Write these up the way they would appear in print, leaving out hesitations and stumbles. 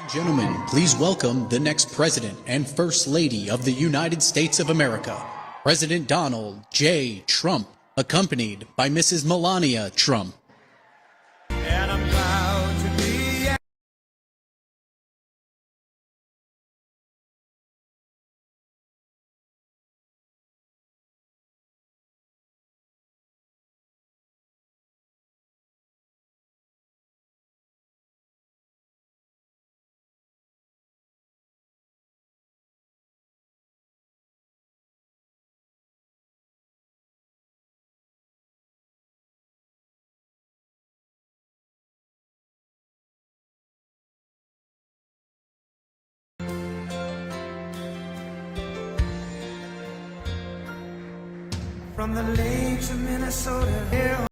Gentlemen, please welcome the next President and First Lady of the United States of America, President Donald J. Trump, accompanied by Mrs. Melania Trump. And I'm proud to be. From the lakes of Minnesota.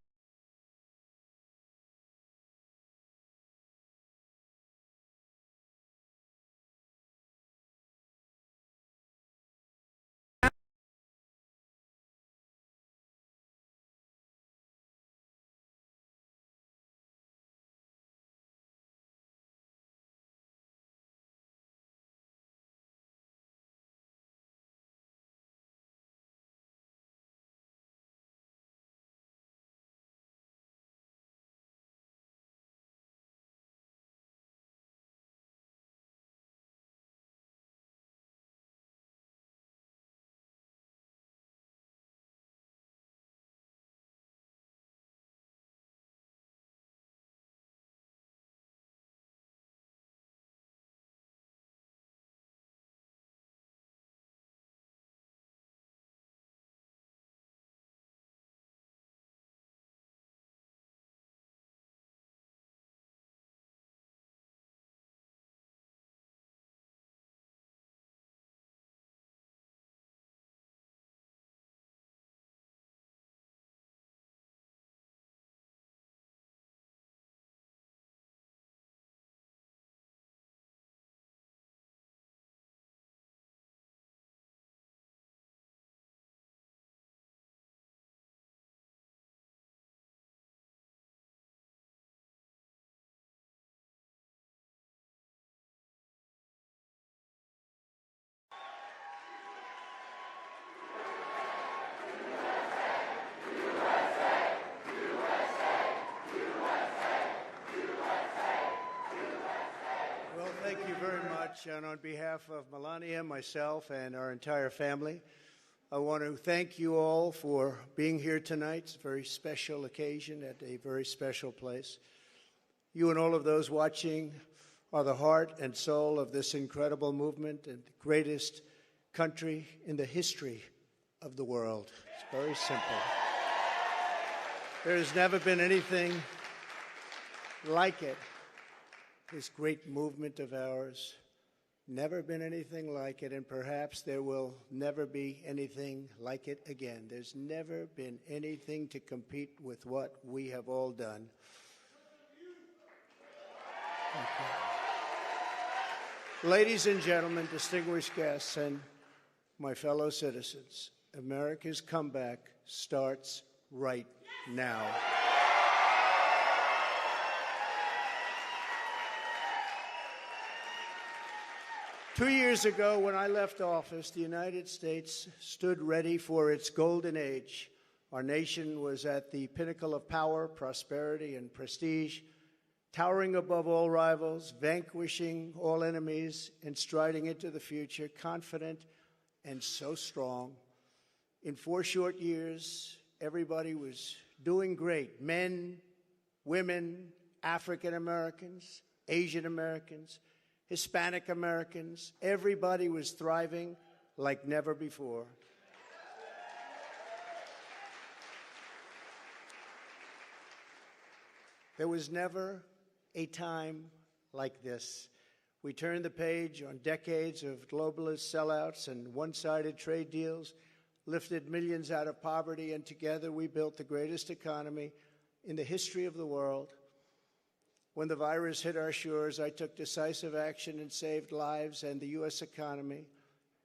Well, thank you very much. And on behalf of Melania, myself, and our entire family, I want to thank you all for being here tonight. It's a very special occasion at a very special place. You and all of those watching are the heart and soul of this incredible movement and the greatest country in the history of the world. It's very simple. There has never been anything like it. This great movement of ours, never been anything like it, and perhaps there will never be anything like it again. There's never been anything to compete with what we have all done. Ladies and gentlemen, distinguished guests, and my fellow citizens, America's comeback starts right now. Two years ago, when I left office, the United States stood ready for its golden age. Our nation was at the pinnacle of power, prosperity, and prestige, towering above all rivals, vanquishing all enemies, and striding into the future, confident and so strong. In 4 short years, everybody was doing great. Men, women, African Americans, Asian Americans, Hispanic Americans, everybody was thriving like never before. There was never a time like this. We turned the page on decades of globalist sellouts and one-sided trade deals, lifted millions out of poverty, and together we built the greatest economy in the history of the world. When the virus hit our shores, I took decisive action and saved lives and the U.S. economy.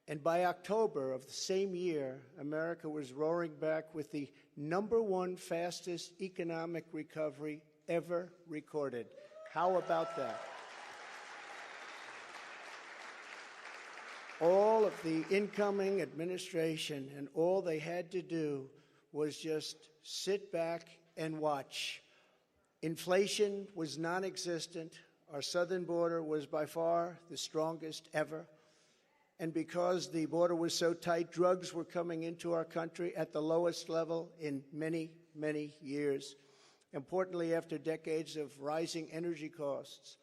And by October of the same year, America was roaring back with the #1 fastest economic recovery ever recorded. How about that? All of the incoming administration, and all they had to do was just sit back and watch. Inflation was non-existent. Our southern border was by far the strongest ever. And because the border was so tight, drugs were coming into our country at the lowest level in many, many years. Importantly, after decades of rising energy costs,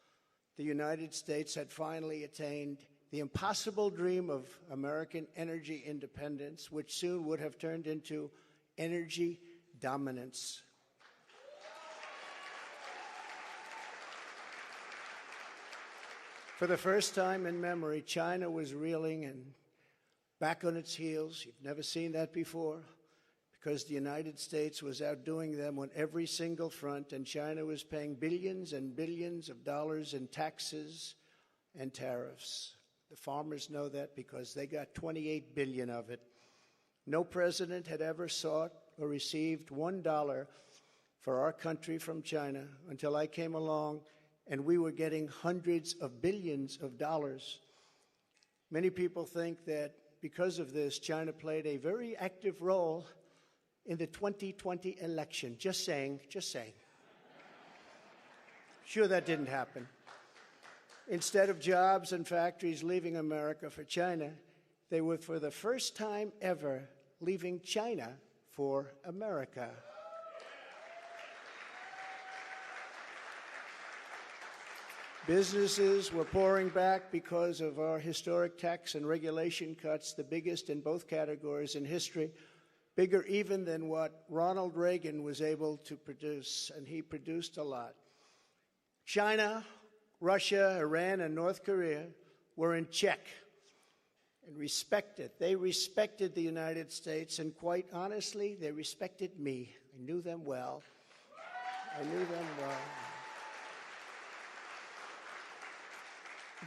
the United States had finally attained the impossible dream of American energy independence, which soon would have turned into energy dominance. For the first time in memory, China was reeling and back on its heels. You've never seen that before, because the United States was outdoing them on every single front, and China was paying billions and billions of dollars in taxes and tariffs. The farmers know that because they got 28 billion of it. No president had ever sought or received $1 for our country from China until I came along, and we were getting hundreds of billions of dollars. Many people think that because of this, China played a very active role in the 2020 election. Just saying, just saying. Sure, that didn't happen. Instead of jobs and factories leaving America for China, they were, for the first time ever, leaving China for America. Businesses were pouring back because of our historic tax and regulation cuts, the biggest in both categories in history, bigger even than what Ronald Reagan was able to produce, and he produced a lot. China, Russia, Iran, and North Korea were in check and respected. They respected the United States, and quite honestly, they respected me. I knew them well. I knew them well.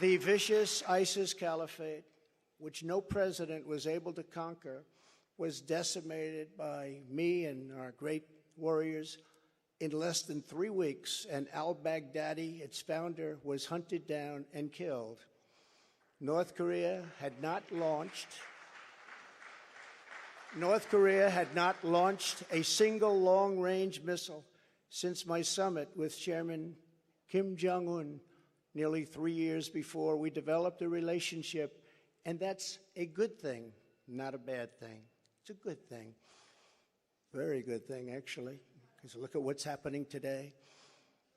The vicious ISIS caliphate, which no president was able to conquer, was decimated by me and our great warriors in less than 3 weeks, and al-Baghdadi, its founder, was hunted down and killed. North Korea had not launched a single long-range missile since my summit with Chairman Kim Jong-un nearly 3 years before. We developed a relationship, and that's a good thing, not a bad thing. It's a good thing. Very good thing, actually, because look at what's happening today.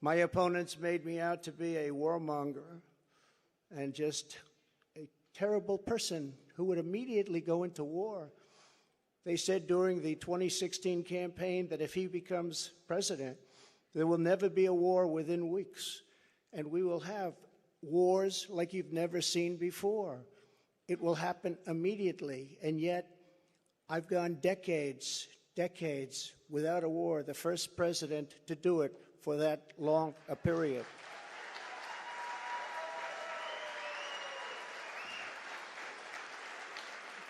My opponents made me out to be a warmonger and just a terrible person who would immediately go into war. They said during the 2016 campaign that if he becomes president, there will never be a war within weeks, and we will have wars like you've never seen before. It will happen immediately, and yet I've gone decades without a war, the first president to do it for that long a period.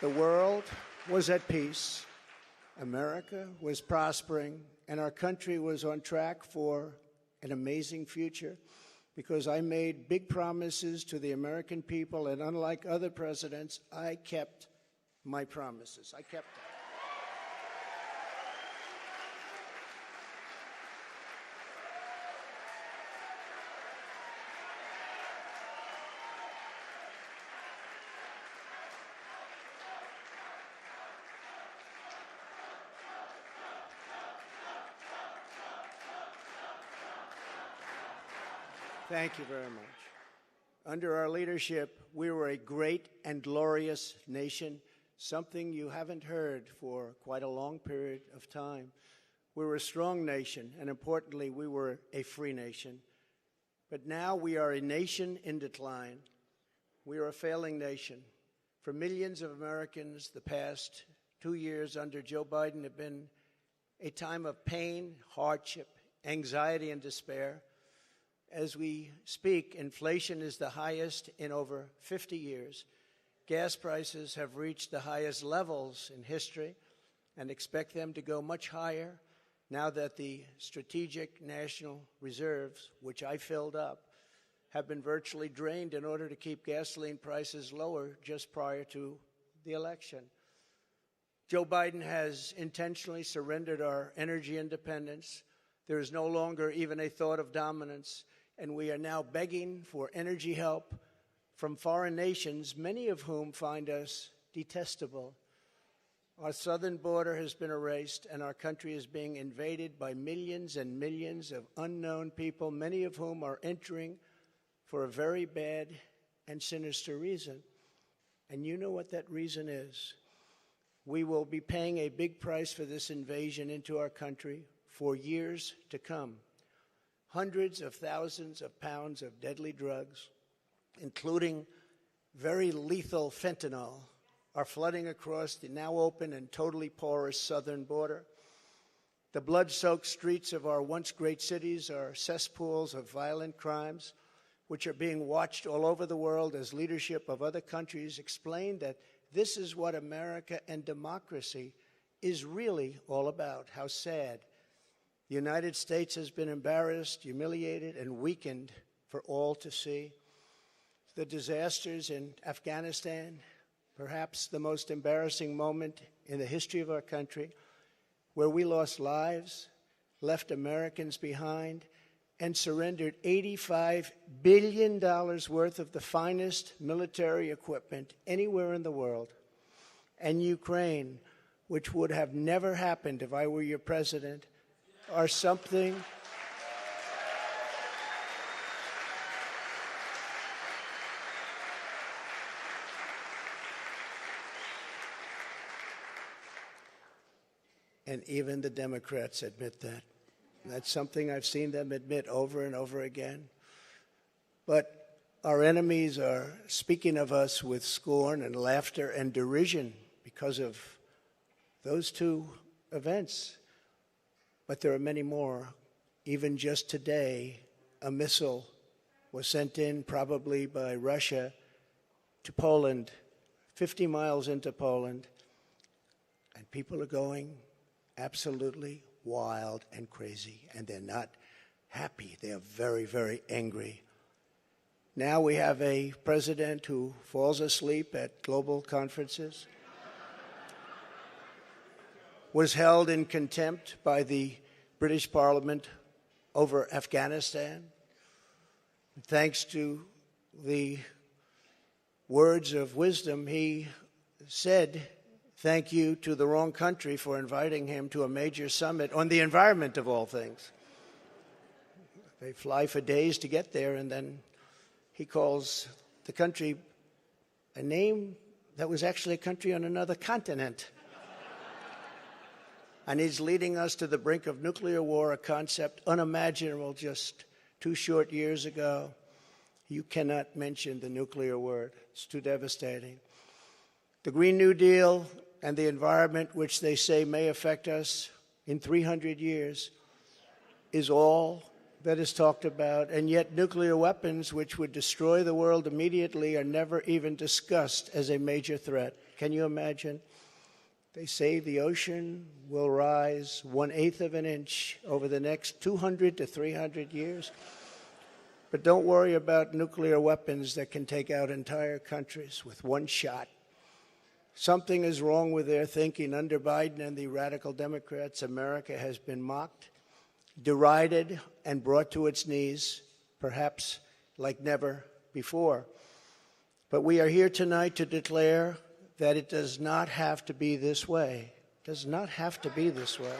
The world was at peace, America was prospering, and our country was on track for an amazing future because I made big promises to the American people, and unlike other presidents, I kept my promises. I kept them. Thank you very much. Under our leadership, we were a great and glorious nation, something you haven't heard for quite a long period of time. We were a strong nation, and importantly, we were a free nation. But now we are a nation in decline. We are a failing nation. For millions of Americans, the past 2 years under Joe Biden have been a time of pain, hardship, anxiety, and despair. As we speak, inflation is the highest in over 50 years. Gas prices have reached the highest levels in history and expect them to go much higher now that the Strategic National Reserves, which I filled up, have been virtually drained in order to keep gasoline prices lower just prior to the election. Joe Biden has intentionally surrendered our energy independence. There is no longer even a thought of dominance, and we are now begging for energy help from foreign nations, many of whom find us detestable. Our southern border has been erased, and our country is being invaded by millions and millions of unknown people, many of whom are entering for a very bad and sinister reason. And you know what that reason is. We will be paying a big price for this invasion into our country for years to come. Hundreds of thousands of pounds of deadly drugs, including very lethal fentanyl, are flooding across the now open and totally porous southern border. The blood-soaked streets of our once great cities are cesspools of violent crimes, which are being watched all over the world as leadership of other countries explain that this is what America and democracy is really all about. How sad. The United States has been embarrassed, humiliated, and weakened for all to see. The disasters in Afghanistan, perhaps the most embarrassing moment in the history of our country, where we lost lives, left Americans behind, and surrendered $85 billion worth of the finest military equipment anywhere in the world. And Ukraine, which would have never happened if I were your president, are something and even the Democrats admit that. That's something I've seen them admit over and over again. But our enemies are speaking of us with scorn and laughter and derision because of those two events. But there are many more. Even just today, a missile was sent in, probably by Russia, to Poland, 50 miles into Poland, and people are going absolutely wild and crazy, and they're not happy. They are very, very angry. Now we have a president who falls asleep at global conferences, was held in contempt by the British Parliament over Afghanistan. Thanks to the words of wisdom, he said thank you to the wrong country for inviting him to a major summit on the environment, of all things. They fly for days to get there, and then he calls the country a name that was actually a country on another continent. And he's leading us to the brink of nuclear war, a concept unimaginable just 2 short years ago. You cannot mention the nuclear word. It's too devastating. The Green New Deal and the environment, which they say may affect us in 300 years, is all that is talked about. And yet nuclear weapons, which would destroy the world immediately, are never even discussed as a major threat. Can you imagine? They say the ocean will rise 1/8 of an inch over the next 200 to 300 years. But don't worry about nuclear weapons that can take out entire countries with one shot. Something is wrong with their thinking. Under Biden and the radical Democrats, America has been mocked, derided, and brought to its knees, perhaps like never before. But we are here tonight to declare that it does not have to be this way. It does not have to be this way.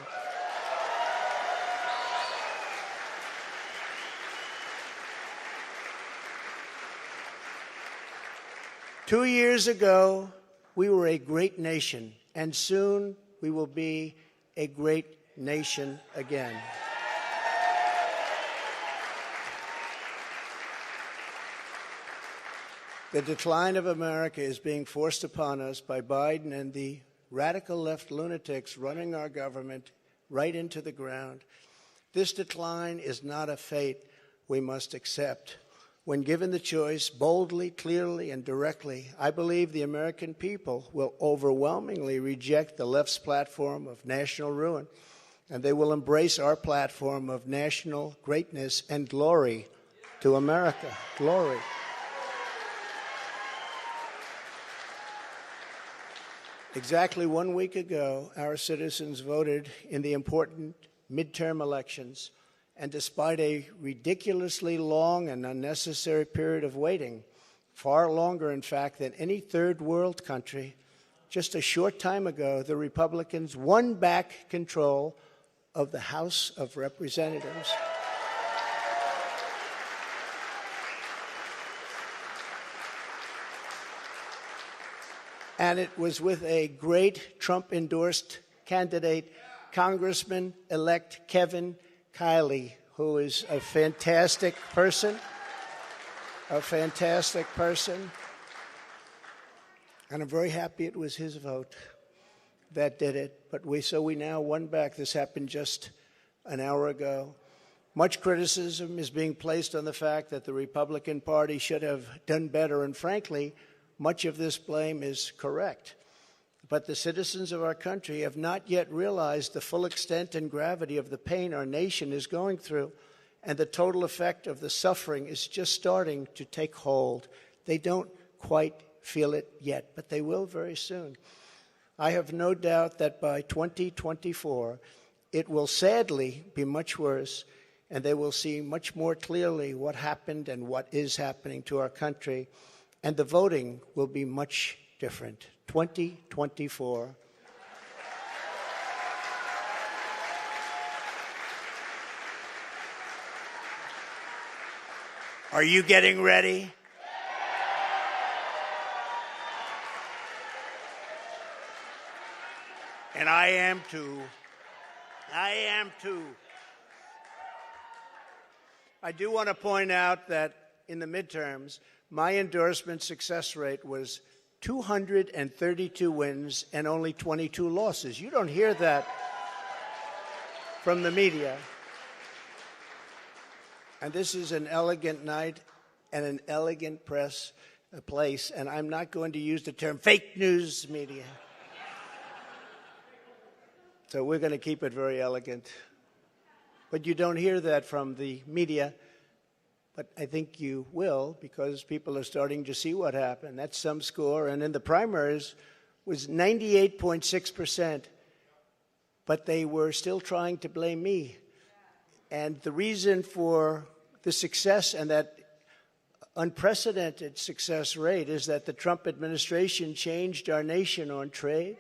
Two years ago, we were a great nation, and soon we will be a great nation again. The decline of America is being forced upon us by Biden and the radical left lunatics running our government right into the ground. This decline is not a fate we must accept. When given the choice, boldly, clearly, and directly, I believe the American people will overwhelmingly reject the left's platform of national ruin, and they will embrace our platform of national greatness and glory to America. Glory. Exactly 1 week ago, our citizens voted in the important midterm elections, and despite a ridiculously long and unnecessary period of waiting, far longer, in fact, than any third world country, just a short time ago, the Republicans won back control of the House of Representatives. And it was with a great Trump-endorsed candidate, Congressman-elect Kevin Kiley, who is a fantastic person, And I'm very happy it was his vote that did it. But we now won back. This happened just an hour ago. Much criticism is being placed on the fact that the Republican Party should have done better, and frankly, much of this blame is correct. But the citizens of our country have not yet realized the full extent and gravity of the pain our nation is going through, and the total effect of the suffering is just starting to take hold. They don't quite feel it yet, but they will very soon. I have no doubt that by 2024, it will sadly be much worse, and they will see much more clearly what happened and what is happening to our country, and the voting will be much different. 2024. Are you getting ready? And I am too. I do want to point out that in the midterms, my endorsement success rate was 232 wins and only 22 losses. You don't hear that from the media. And this is an elegant night and an elegant place, and I'm not going to use the term fake news media. So we're going to keep it very elegant. But you don't hear that from the media. But I think you will, because people are starting to see what happened. That's some score. And in the primaries was 98.6%. But they were still trying to blame me. And the reason for the success and that unprecedented success rate is that the Trump administration changed our nation on trade,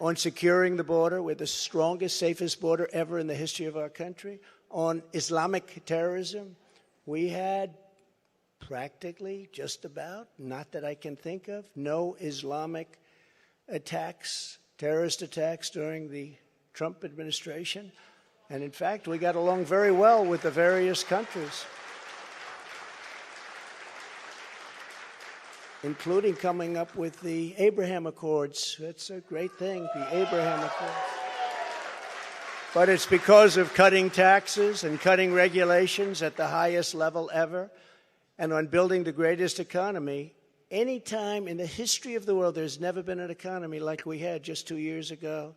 on securing the border. We're the strongest, safest border ever in the history of our country. On Islamic terrorism, we had practically, just about, not that I can think of, no Islamic attacks, terrorist attacks during the Trump administration. And in fact, we got along very well with the various countries, including coming up with the Abraham Accords. That's a great thing, the Abraham Accords. But it's because of cutting taxes and cutting regulations at the highest level ever, and on building the greatest economy. Any time in the history of the world, there's never been an economy like we had just 2 years ago.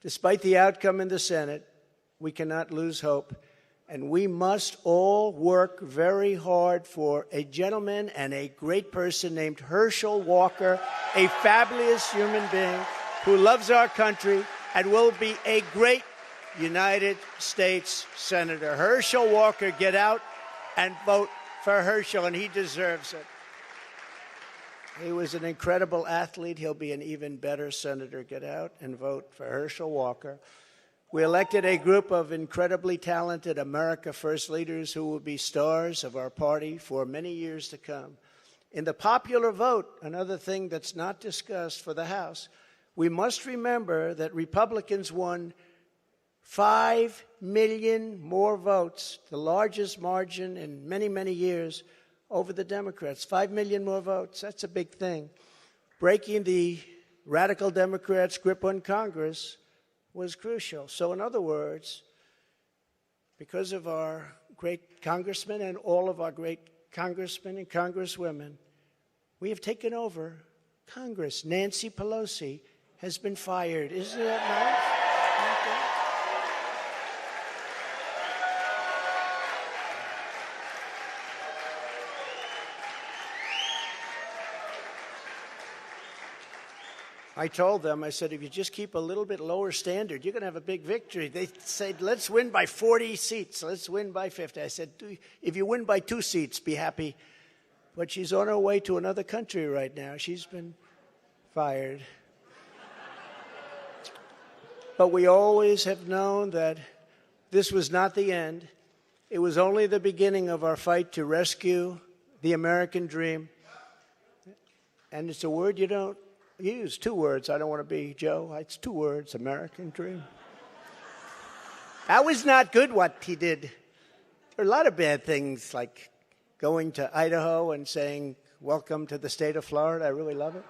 Despite the outcome in the Senate, we cannot lose hope. And we must all work very hard for a gentleman and a great person named Herschel Walker, a fabulous human being who loves our country and will be a great United States Senator. Herschel Walker, get out and vote for Herschel, and he deserves it. He was an incredible athlete. He'll be an even better senator. Get out and vote for Herschel Walker. We elected a group of incredibly talented America First leaders who will be stars of our party for many years to come. In the popular vote, another thing that's not discussed for the House, we must remember that Republicans won 5 million more votes, the largest margin in many, many years, over the Democrats. 5 million more votes, that's a big thing. Breaking the radical Democrats' grip on Congress was crucial. So in other words, because of our great congressmen and all of our great congressmen and congresswomen, we have taken over Congress. Nancy Pelosi has been fired. Isn't that nice? I told them, I said, if you just keep a little bit lower standard, you're going to have a big victory. They said, let's win by 40 seats. Let's win by 50. I said, if you win by 2 seats, be happy. But she's on her way to another country right now. She's been fired. But we always have known that this was not the end. It was only the beginning of our fight to rescue the American dream. And it's a word you don't use. 2 words. I don't want to be Joe. It's 2 words, American dream. That was not good what he did. There are a lot of bad things, like going to Idaho and saying, welcome to the state of Florida. I really love it.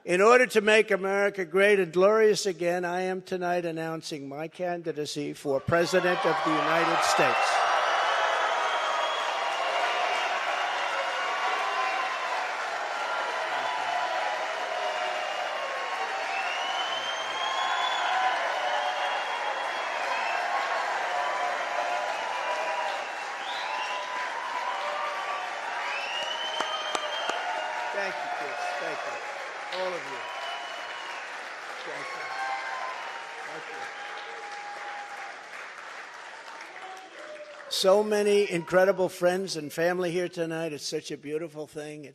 In order to make America great and glorious again, I am tonight announcing my candidacy for President of the United States. Thank you, kids. Thank you. All of you. Thank you. Thank you. So many incredible friends and family here tonight. It's such a beautiful thing.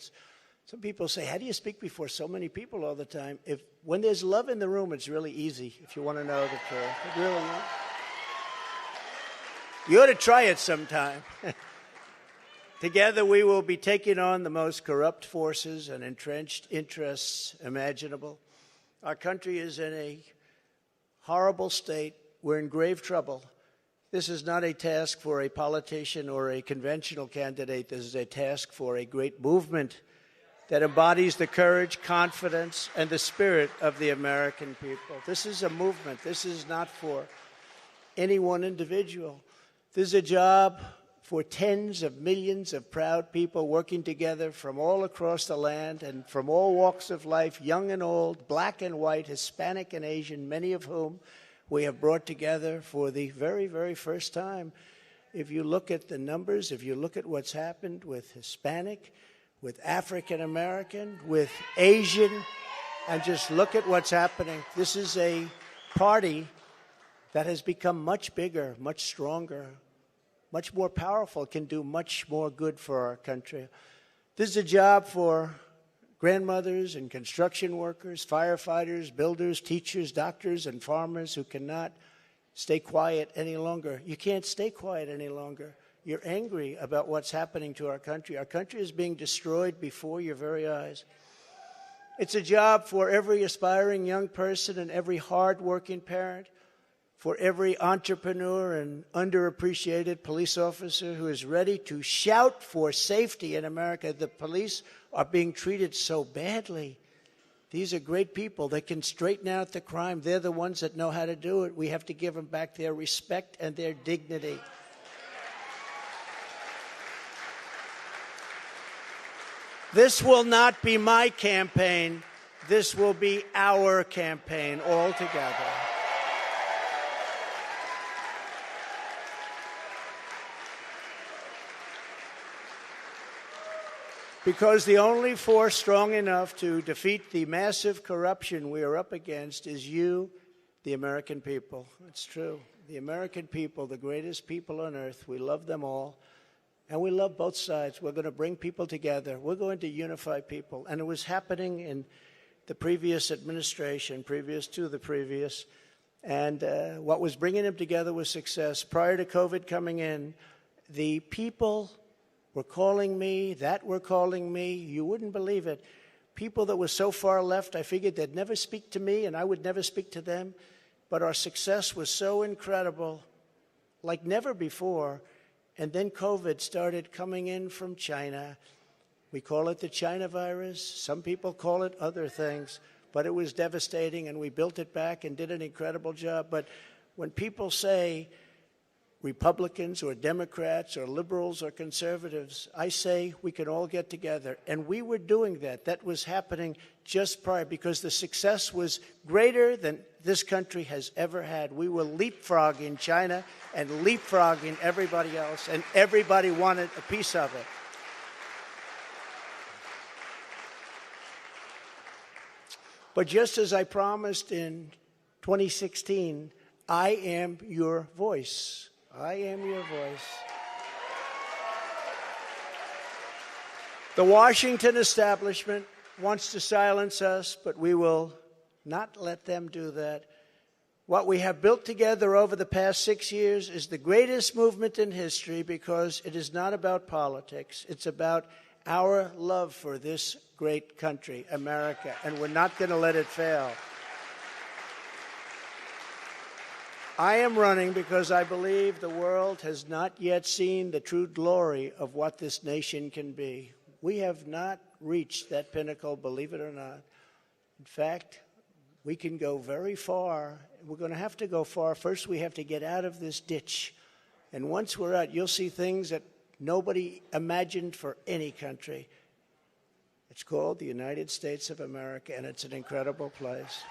Some people say, how do you speak before so many people all the time? When there's love in the room, it's really easy, if you want to know the truth. It really is. You ought to try it sometime. Together we will be taking on the most corrupt forces and entrenched interests imaginable. Our country is in a horrible state. We're in grave trouble. This is not a task for a politician or a conventional candidate. This is a task for a great movement that embodies the courage, confidence, and the spirit of the American people. This is a movement. This is not for any one individual. This is a job for tens of millions of proud people working together from all across the land and from all walks of life, young and old, black and white, Hispanic and Asian, many of whom we have brought together for the very, very first time. If you look at the numbers, if you look at what's happened with Hispanic, with African American, with Asian, and just look at what's happening. This is a party that has become much bigger, much stronger, much more powerful, can do much more good for our country. This is a job for grandmothers and construction workers, firefighters, builders, teachers, doctors, and farmers who cannot stay quiet any longer. You can't stay quiet any longer. You're angry about what's happening to our country. Our country is being destroyed before your very eyes. It's a job for every aspiring young person and every hard-working parent, for every entrepreneur and underappreciated police officer who is ready to shout for safety in America. The police are being treated so badly. These are great people. They can straighten out the crime. They're the ones that know how to do it. We have to give them back their respect and their dignity. This will not be my campaign. This will be our campaign all together. Because the only force strong enough to defeat the massive corruption we are up against is you, the American people. It's true. The American people, the greatest people on earth, we love them all. And we love both sides. We're going to bring people together. We're going to unify people. And it was happening in the previous administration, previous to the previous. And what was bringing them together was success. Prior to COVID coming in, the people were calling me, you wouldn't believe it. People that were so far left, I figured they'd never speak to me and I would never speak to them. But our success was so incredible, like never before. And then COVID started coming in from China. We call it the China virus. Some people call it other things. But it was devastating, and we built it back and did an incredible job. But when people say Republicans or Democrats or liberals or conservatives, I say we can all get together. And we were doing that. That was happening just prior, because the success was greater than this country has ever had. We were leapfrogging China and leapfrogging everybody else, and everybody wanted a piece of it. But just as I promised in 2016, I am your voice. I am your voice. The Washington establishment wants to silence us, but we will not let them do that. What we have built together over the past 6 years is the greatest movement in history because it is not about politics. It's about our love for this great country, America, and we're not going to let it fail. I am running because I believe the world has not yet seen the true glory of what this nation can be. We have not reached that pinnacle, believe it or not. In fact, we can go very far. We're going to have to go far. First, we have to get out of this ditch. And once we're out, you'll see things that nobody imagined for any country. It's called the United States of America, and it's an incredible place.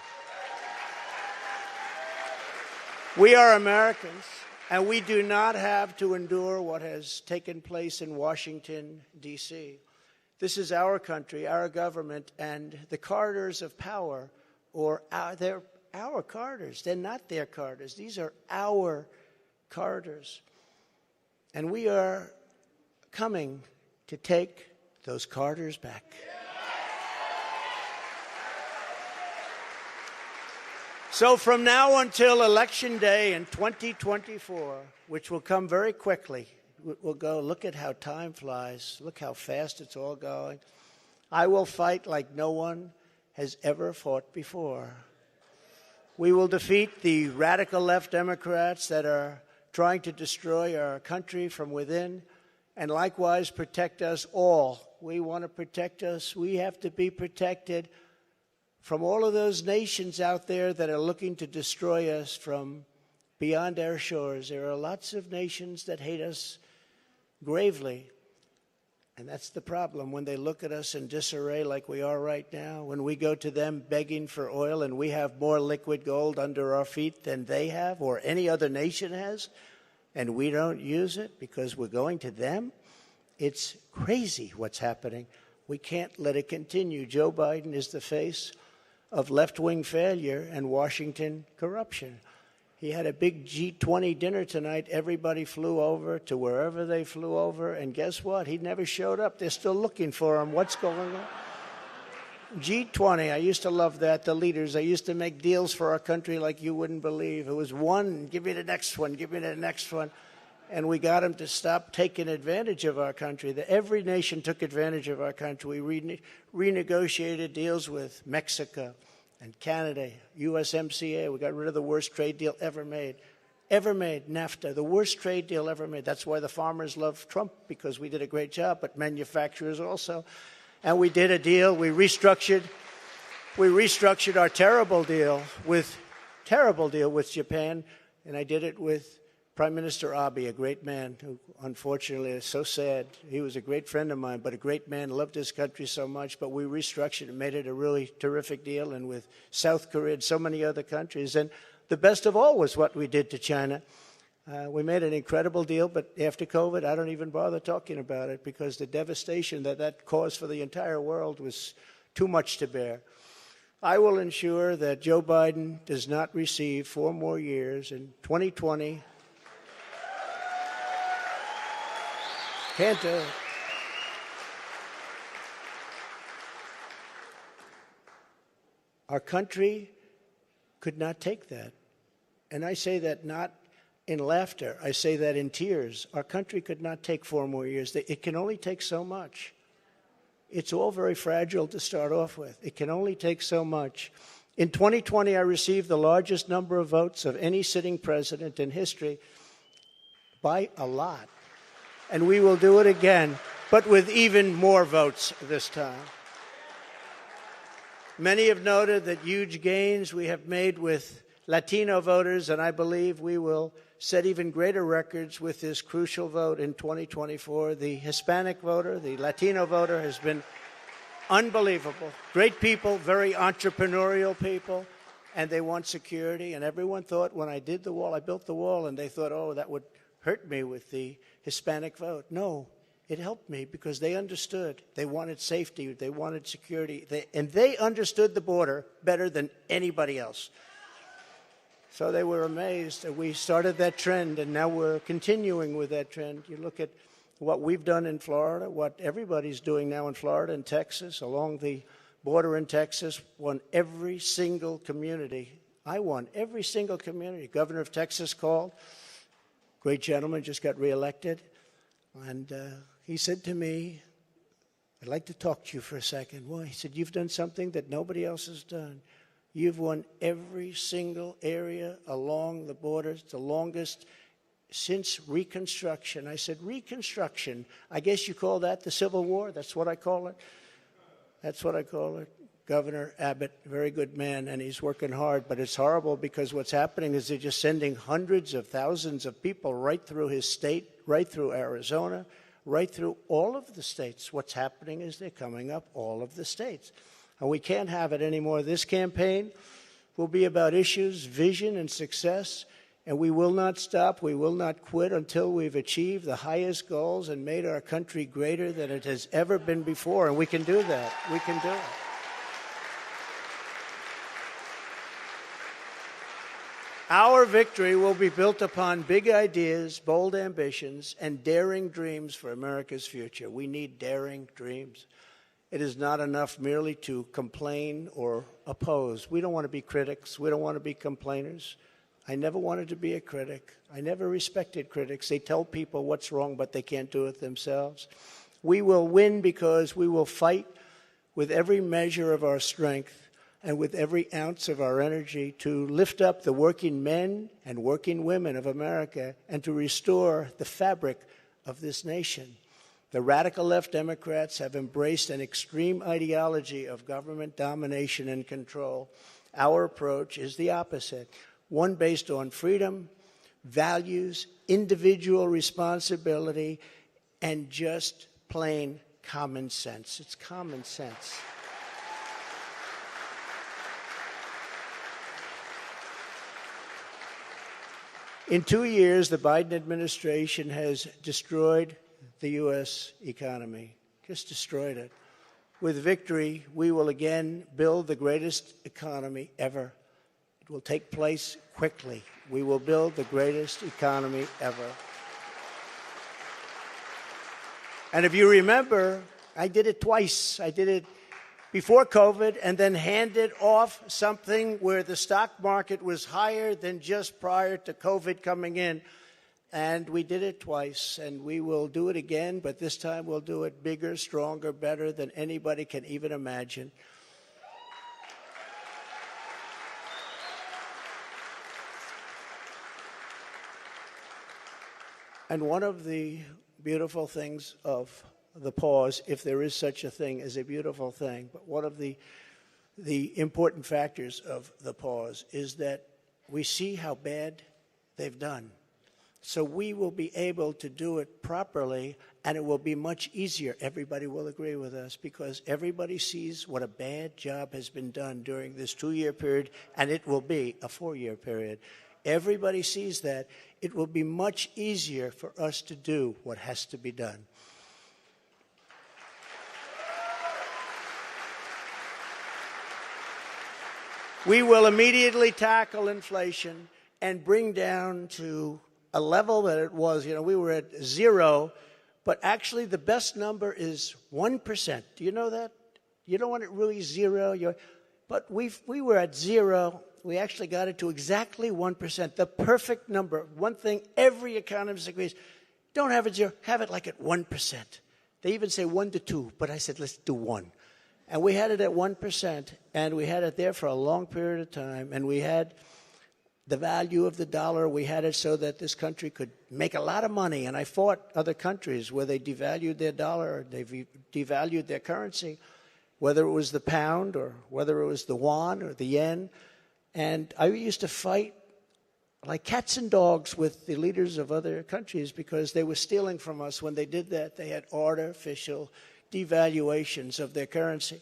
We are Americans, and we do not have to endure what has taken place in Washington, D.C. This is our country, our government, and the corridors of power, they're our corridors. They're not their corridors. These are our corridors. And we are coming to take those corridors back. So from now until Election Day in 2024, which will come very quickly, we'll go, look at how time flies. Look how fast it's all going. I will fight like no one has ever fought before. We will defeat the radical left Democrats that are trying to destroy our country from within and likewise protect us all. We want to protect us. We have to be protected from all of those nations out there that are looking to destroy us from beyond our shores. There are lots of nations that hate us gravely. And that's the problem. When they look at us in disarray like we are right now, when we go to them begging for oil and we have more liquid gold under our feet than they have or any other nation has, and we don't use it because we're going to them, it's crazy what's happening. We can't let it continue. Joe Biden is the face of left-wing failure and Washington corruption. He had a big G20 dinner tonight. Everybody flew over to wherever they flew over, and guess what? He never showed up. They're still looking for him. What's going on? G20, I used to love that, the leaders. I used to make deals for our country like you wouldn't believe. It was one, give me the next one, give me the next one. And we got them to stop taking advantage of our country. Every nation took advantage of our country. We renegotiated deals with Mexico and Canada, USMCA. We got rid of the worst trade deal ever made. NAFTA, the worst trade deal ever made. That's why the farmers love Trump, because we did a great job, but manufacturers also. And we did a deal. We restructured our terrible deal with Japan, and I did it with Prime Minister Abe, a great man who unfortunately is so sad. He was a great friend of mine, but a great man, loved his country so much. But we restructured and made it a really terrific deal, and with South Korea and so many other countries. And the best of all was what we did to China. We made an incredible deal, but after COVID, I don't even bother talking about it because the devastation that caused for the entire world was too much to bear. I will ensure that Joe Biden does not receive 4 more years in 2020. Can't do it. Our country could not take that. And I say that not in laughter. I say that in tears. Our country could not take 4 more years. It can only take so much. It's all very fragile to start off with. It can only take so much. In 2020, I received the largest number of votes of any sitting president in history by a lot. And we will do it again, but with even more votes this time. Many have noted that huge gains we have made with Latino voters, and I believe we will set even greater records with this crucial vote in 2024. The Hispanic voter, the Latino voter has been unbelievable. Great people, very entrepreneurial people, and they want security. And everyone thought when I did the wall, I built the wall, and they thought, oh, that would hurt me with the Hispanic vote. No, It helped me because they understood. They wanted safety. They wanted security. And they understood the border better than anybody else. So they were amazed. And we started that trend, and now we're continuing with that trend. You look at what we've done in Florida, what everybody's doing now in Florida and Texas, along the border in Texas, won every single community. I won every single community. Governor of Texas called. Great gentleman, just got reelected. And he said to me, I'd like to talk to you for a second. Well, he said, you've done something that nobody else has done. You've won every single area along the border. It's the longest since Reconstruction. I said, Reconstruction? I guess you call that the Civil War? That's what I call it? That's what I call it. Governor Abbott, very good man, and he's working hard. But it's horrible because what's happening is they're just sending hundreds of thousands of people right through his state, right through Arizona, right through all of the states. What's happening is they're coming up all of the states. And we can't have it anymore. This campaign will be about issues, vision, and success. And we will not stop. We will not quit until we've achieved the highest goals and made our country greater than it has ever been before. And we can do that. We can do it. Our victory will be built upon big ideas, bold ambitions, and daring dreams for America's future. We need daring dreams. It is not enough merely to complain or oppose. We don't want to be critics. We don't want to be complainers. I never wanted to be a critic. I never respected critics. They tell people what's wrong, but they can't do it themselves. We will win because we will fight with every measure of our strength and with every ounce of our energy to lift up the working men and working women of America and to restore the fabric of this nation. The radical left Democrats have embraced an extreme ideology of government domination and control. Our approach is the opposite, one based on freedom, values, individual responsibility, and just plain common sense. It's common sense. In 2 years, the Biden administration has destroyed the U.S. economy, just destroyed it. With victory, we will again build the greatest economy ever. It will take place quickly. We will build the greatest economy ever. And if you remember, I did it twice. I did it before COVID and then handed off something where the stock market was higher than just prior to COVID coming in. And we did it twice, and we will do it again, but this time we'll do it bigger, stronger, better than anybody can even imagine. And one of the beautiful things of the pause, if there is such a thing as a beautiful thing, but one of the important factors of the pause is that we see how bad they've done. So we will be able to do it properly, and it will be much easier. Everybody will agree with us because everybody sees what a bad job has been done during this 2-year period, and it will be a 4-year period. Everybody sees that. It will be much easier for us to do what has to be done. We will immediately tackle inflation and bring down to a level that it was, we were at 0, but actually the best number is 1%. Do you know that? You don't want it really 0. But we were at 0. We actually got it to exactly 1%, the perfect number. One thing every economist agrees, don't have it 0, have it like at 1%. They even say 1 to 2, but I said, let's do 1. And we had it at 1%, and we had it there for a long period of time, and we had the value of the dollar. We had it so that this country could make a lot of money. And I fought other countries where they devalued their dollar or they devalued their currency, whether it was the pound or whether it was the yuan or the yen. And I used to fight like cats and dogs with the leaders of other countries because they were stealing from us. When they did that, they had artificial devaluations of their currency.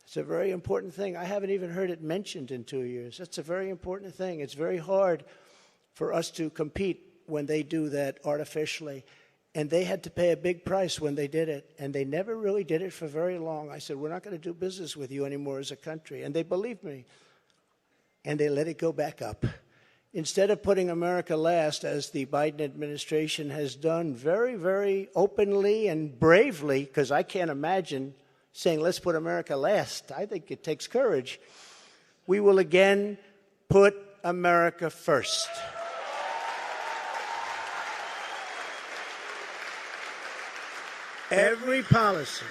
It's a very important thing. I haven't even heard it mentioned in 2 years. That's a very important thing. It's very hard for us to compete when they do that artificially. And they had to pay a big price when they did it. And they never really did it for very long. I said, we're not going to do business with you anymore as a country. And they believed me. And they let it go back up. Instead of putting America last, as the Biden administration has done very, very openly and bravely, because I can't imagine saying, let's put America last. I think it takes courage. We will again put America first. Every policy.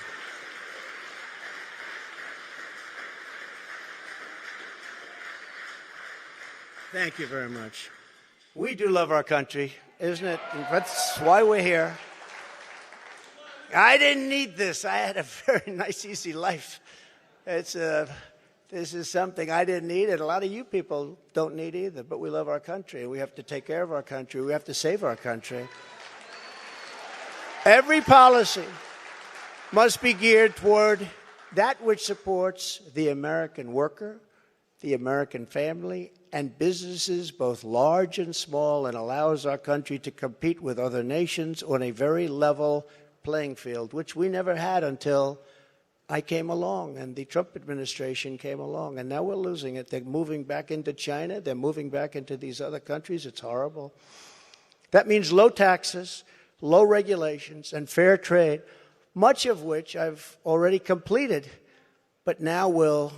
Thank you very much. We do love our country, isn't it? That's why we're here. I didn't need this. I had a very nice, easy life. This is something I didn't need, and a lot of you people don't need either. But we love our country. We have to take care of our country. We have to save our country. Every policy must be geared toward that which supports the American worker, the American family, and businesses, both large and small, and allows our country to compete with other nations on a very level playing field, which we never had until I came along and the Trump administration came along. And now we're losing it. They're moving back into China. They're moving back into these other countries. It's horrible. That means low taxes, low regulations, and fair trade, much of which I've already completed, but now will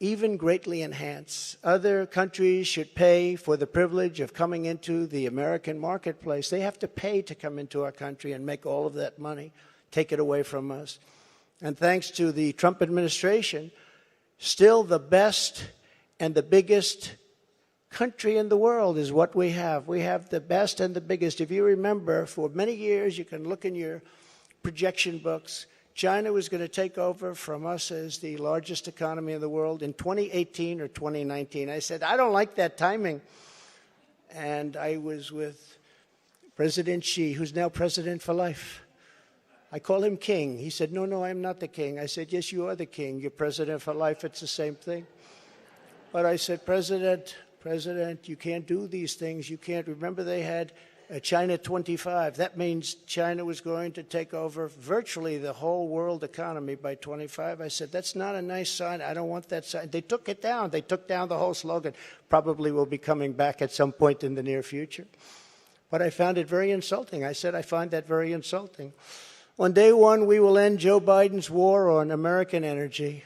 even greatly enhance. Other countries should pay for the privilege of coming into the American marketplace. They have to pay to come into our country and make all of that money, take it away from us. And thanks to the Trump administration, still the best and the biggest country in the world is what we have. We have the best and the biggest. If you remember, for many years, you can look in your projection books, China was going to take over from us as the largest economy in the world in 2018 or 2019. I said, I don't like that timing. And I was with President Xi, who's now president for life. I call him king. He said, no, I'm not the king. I said, yes, you are the king. You're president for life. It's the same thing. But I said, President, you can't do these things. You can't. Remember, they had China 25. That means China was going to take over virtually the whole world economy by 25. I said, that's not a nice sign. I don't want that sign. They took it down. They took down the whole slogan. Probably will be coming back at some point in the near future. But I found it very insulting. I said, I find that very insulting. On day one, we will end Joe Biden's war on American energy.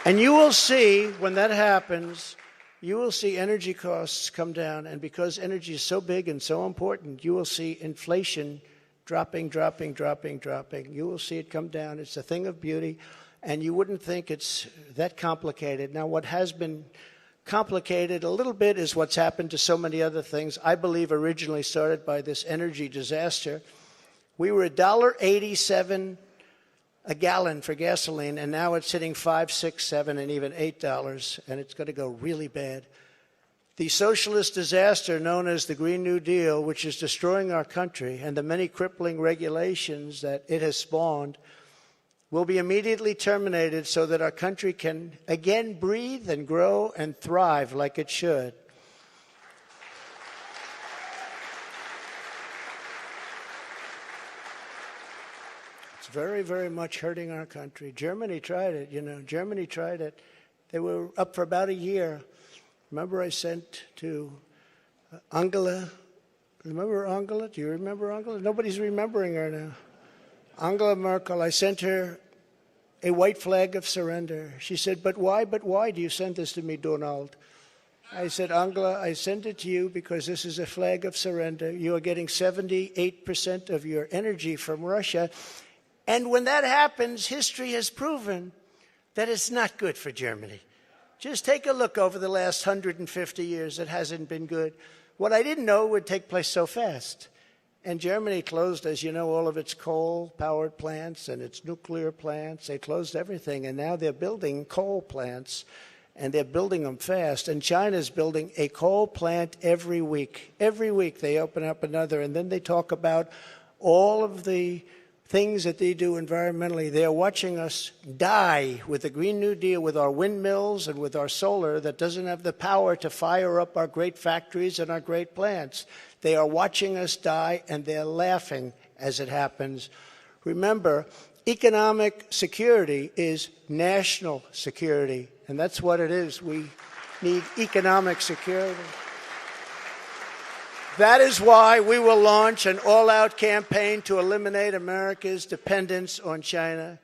And you will see, when that happens, you will see energy costs come down. And because energy is so big and so important, you will see inflation dropping. You will see it come down. It's a thing of beauty. And you wouldn't think it's that complicated. Now, what has been complicated a little bit is what's happened to so many other things. I believe originally started by this energy disaster. We were $1.87 a gallon for gasoline, and now it's hitting $5, $6, $7, and even $8, and it's going to go really bad. The socialist disaster known as the Green New Deal, which is destroying our country, and the many crippling regulations that it has spawned, will be immediately terminated so that our country can again breathe and grow and thrive like it should. Very, very much hurting our country. Germany tried it, Germany tried it. They were up for about a year. Remember I sent to Angela. Remember Angela? Do you remember Angela? Nobody's remembering her now. Angela Merkel, I sent her a white flag of surrender. She said, but why do you send this to me, Donald? I said, Angela, I send it to you because this is a flag of surrender. You are getting 78% of your energy from Russia. And when that happens, history has proven that it's not good for Germany. Just take a look over the last 150 years. It hasn't been good. What I didn't know would take place so fast. And Germany closed, as you know, all of its coal-powered plants and its nuclear plants. They closed everything, and now they're building coal plants, and they're building them fast. And China's building a coal plant every week. Every week they open up another, and then they talk about all of the things that they do environmentally. They are watching us die with the Green New Deal, with our windmills and with our solar that doesn't have the power to fire up our great factories and our great plants. They are watching us die, and they're laughing as it happens. Remember, economic security is national security, and that's what it is. We need economic security. That is why we will launch an all-out campaign to eliminate America's dependence on China.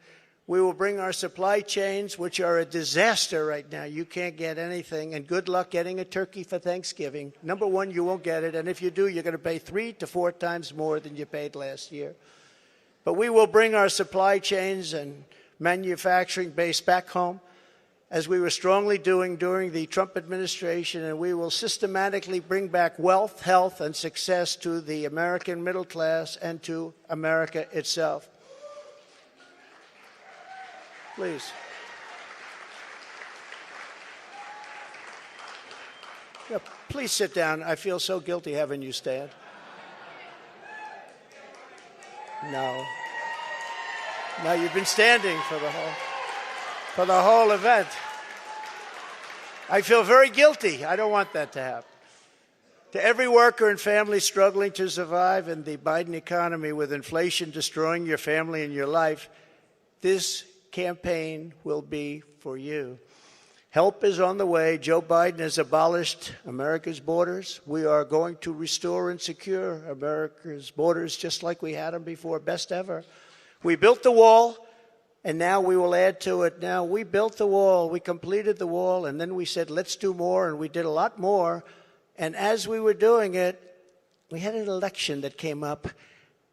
We will bring our supply chains, which are a disaster right now. You can't get anything, and good luck getting a turkey for Thanksgiving. Number one, you won't get it, and if you do, you're going to pay 3 to 4 times more than you paid last year. But we will bring our supply chains and manufacturing base back home, as we were strongly doing during the Trump administration, and we will systematically bring back wealth, health, and success to the American middle class and to America itself. Please. Yeah, please sit down. I feel so guilty having you stand. No. No, you've been standing for the whole event. I feel very guilty. I don't want that to happen. To every worker and family struggling to survive in the Biden economy with inflation destroying your family and your life, this campaign will be for you. Help is on the way. Joe Biden has abolished America's borders. We are going to restore and secure America's borders just like we had them before, best ever. We built the wall, and now we will add to it. Now, we built the wall, we completed the wall, and then we said, let's do more, and we did a lot more. And as we were doing it, we had an election that came up,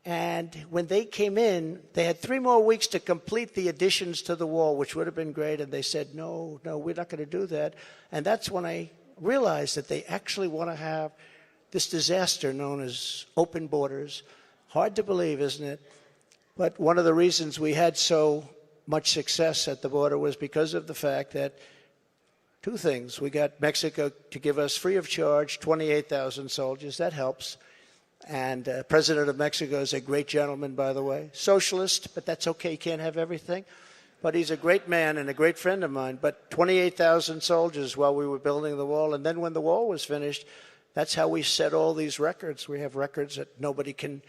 and when they came in, they had 3 more weeks to complete the additions to the wall, which would have been great, and they said, no, we're not going to do that. And that's when I realized that they actually want to have this disaster known as open borders. Hard to believe, isn't it? But one of the reasons we had so much success at the border was because of the fact that 2 things. We got Mexico to give us free of charge 28,000 soldiers. That helps. And President of Mexico is a great gentleman, by the way. Socialist, but that's okay. You can't have everything. But he's a great man and a great friend of mine. But 28,000 soldiers while we were building the wall. And then when the wall was finished, that's how we set all these records. We have records that nobody can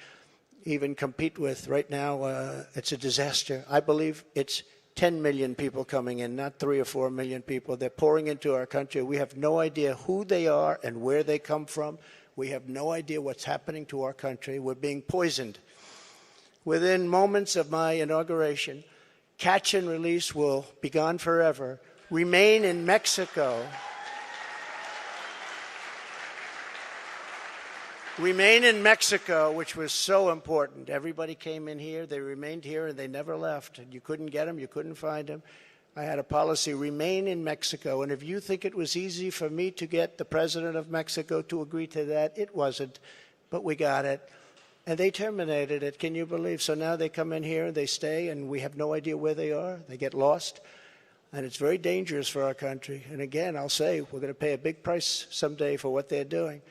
even compete with. Right now, it's a disaster. I believe it's 10 million people coming in, not 3 or 4 million people. They're pouring into our country. We have no idea who they are and where they come from. We have no idea what's happening to our country. We're being poisoned. Within moments of my inauguration, catch and release will be gone forever. Remain in Mexico. Remain in Mexico, which was so important. Everybody came in here, they remained here, and they never left. You couldn't get them, you couldn't find them. I had a policy, remain in Mexico. And if you think it was easy for me to get the president of Mexico to agree to that, it wasn't. But we got it. And they terminated it, can you believe? So now they come in here, they stay, and we have no idea where they are. They get lost. And it's very dangerous for our country. And again, I'll say, we're going to pay a big price someday for what they're doing.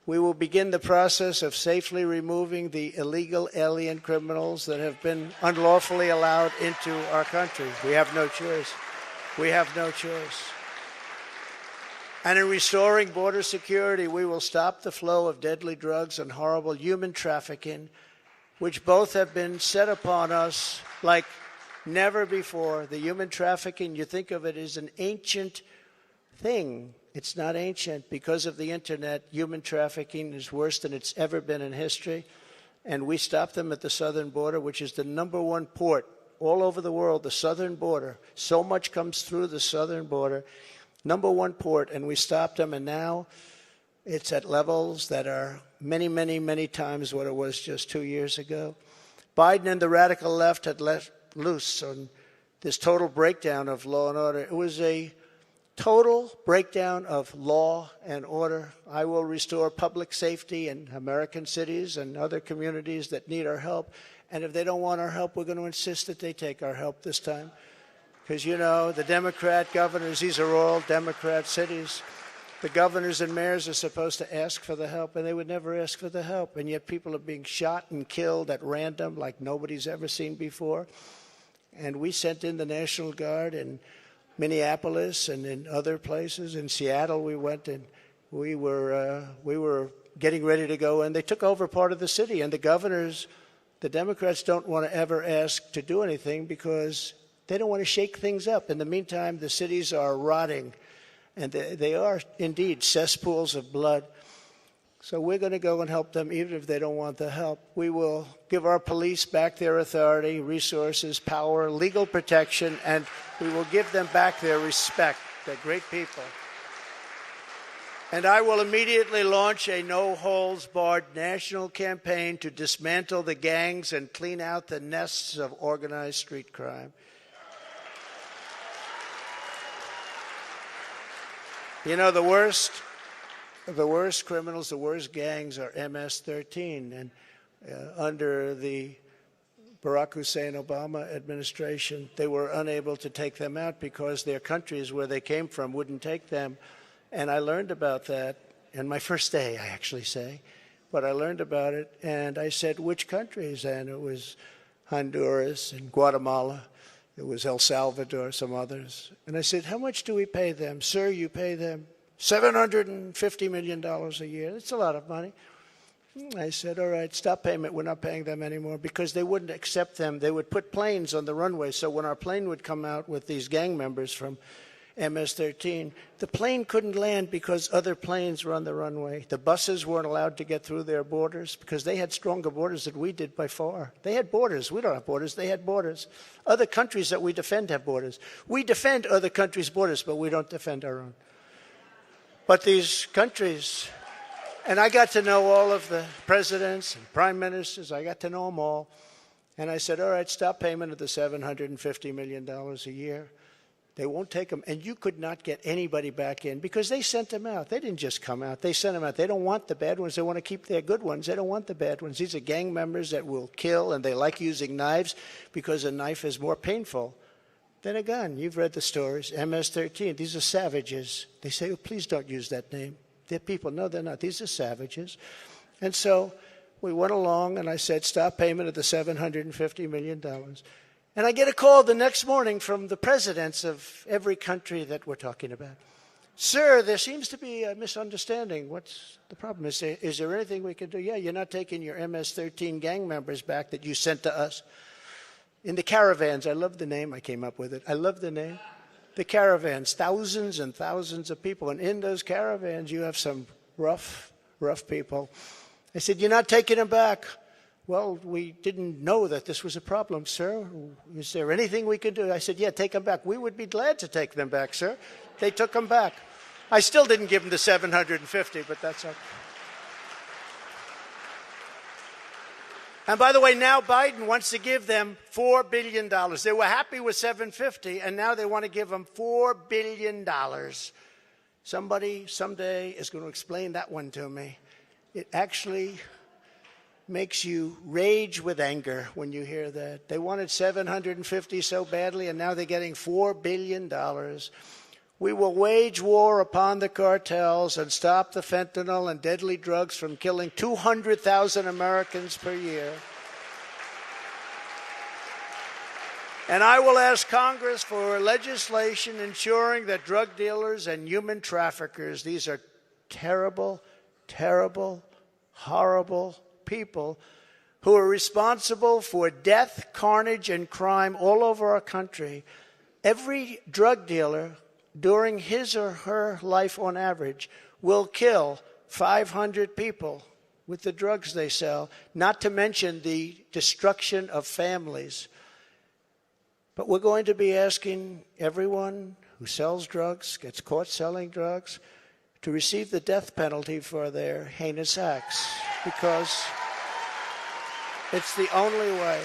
We will begin the process of safely removing the illegal alien criminals that have been unlawfully allowed into our country. We have no choice. We have no choice. And in restoring border security, we will stop the flow of deadly drugs and horrible human trafficking, which both have been set upon us like never before. The human trafficking, you think of it as an ancient thing. It's not ancient. Because of the internet, human trafficking is worse than it's ever been in history. And we stop them at the southern border, which is the #1 port all over the world, the southern border. So much comes through the southern border. #1 port, and we stopped them, and now it's at levels that are many, many, many times what it was just 2 years ago. Biden and the radical left had let loose on this total breakdown of law and order. It was a total breakdown of law and order. I will restore public safety in American cities and other communities that need our help. And if they don't want our help, we're going to insist that they take our help this time. Because, you know, the Democrat governors, these are all Democrat cities. The governors and mayors are supposed to ask for the help, and they would never ask for the help. And yet people are being shot and killed at random like nobody's ever seen before. And we sent in the National Guard in Minneapolis and in other places. In Seattle we went, and we were getting ready to go, and they took over part of the city. And the governors, the Democrats, don't want to ever ask to do anything because they don't want to shake things up. In the meantime, the cities are rotting. And they are indeed cesspools of blood. So we're going to go and help them even if they don't want the help. We will give our police back their authority, resources, power, legal protection, and we will give them back their respect. They're great people. And I will immediately launch a no-holds-barred national campaign to dismantle the gangs and clean out the nests of organized street crime. You know, the worst criminals, the worst gangs are MS-13. And under the Barack Hussein Obama administration, they were unable to take them out because their countries where they came from wouldn't take them. And I learned about that in my first day, I actually say. But I learned about it, and I said, which countries? And it was Honduras and Guatemala. It was El Salvador, some others. And I said, how much do we pay them? Sir, you pay them $750 million a year. That's a lot of money. I said, all right, stop payment. We're not paying them anymore because they wouldn't accept them. They would put planes on the runway. So when our plane would come out with these gang members from MS-13, the plane couldn't land because other planes were on the runway. The buses weren't allowed to get through their borders because they had stronger borders than we did by far. They had borders. We don't have borders. They had borders. Other countries that we defend have borders. We defend other countries' borders, but we don't defend our own. But these countries, and I got to know all of the presidents and prime ministers. I got to know them all. And I said, all right, stop payment of the $750 million a year. They won't take them. And you could not get anybody back in because they sent them out. They didn't just come out. They sent them out. They don't want the bad ones. They want to keep their good ones. They don't want the bad ones. These are gang members that will kill, and they like using knives because a knife is more painful than a gun. You've read the stories. MS-13. These are savages. They say, oh, please don't use that name. They're people. No, they're not. These are savages. And so we went along, and I said, stop payment of the $750 million. And I get a call the next morning from the presidents of every country that we're talking about. Sir, there seems to be a misunderstanding. What's the problem? Is there anything we can do? Yeah, you're not taking your MS-13 gang members back that you sent to us. In the caravans, I love the name. I came up with it. I love the name. The caravans, thousands and thousands of people. And in those caravans, you have some rough people. I said, you're not taking them back. Well, we didn't know that this was a problem, sir. Is there anything we could do? I said, yeah, take them back. We would be glad to take them back, sir. They took them back. I still didn't give them the $750, but that's okay. And by the way, now Biden wants to give them $4 billion. They were happy with $750, and now they want to give them $4 billion. Somebody someday is going to explain that one to me. It actually makes you rage with anger when you hear that. They wanted $750 so badly, and now they're getting $4 billion. We will wage war upon the cartels and stop the fentanyl and deadly drugs from killing 200,000 Americans per year. And I will ask Congress for legislation ensuring that drug dealers and human traffickers, these are terrible, terrible, horrible people who are responsible for death, carnage, and crime all over our country. Every drug dealer during his or her life on average will kill 500 people with the drugs they sell, not to mention the destruction of families. But we're going to be asking everyone who sells drugs, gets caught selling drugs, to receive the death penalty for their heinous acts, because it's the only way.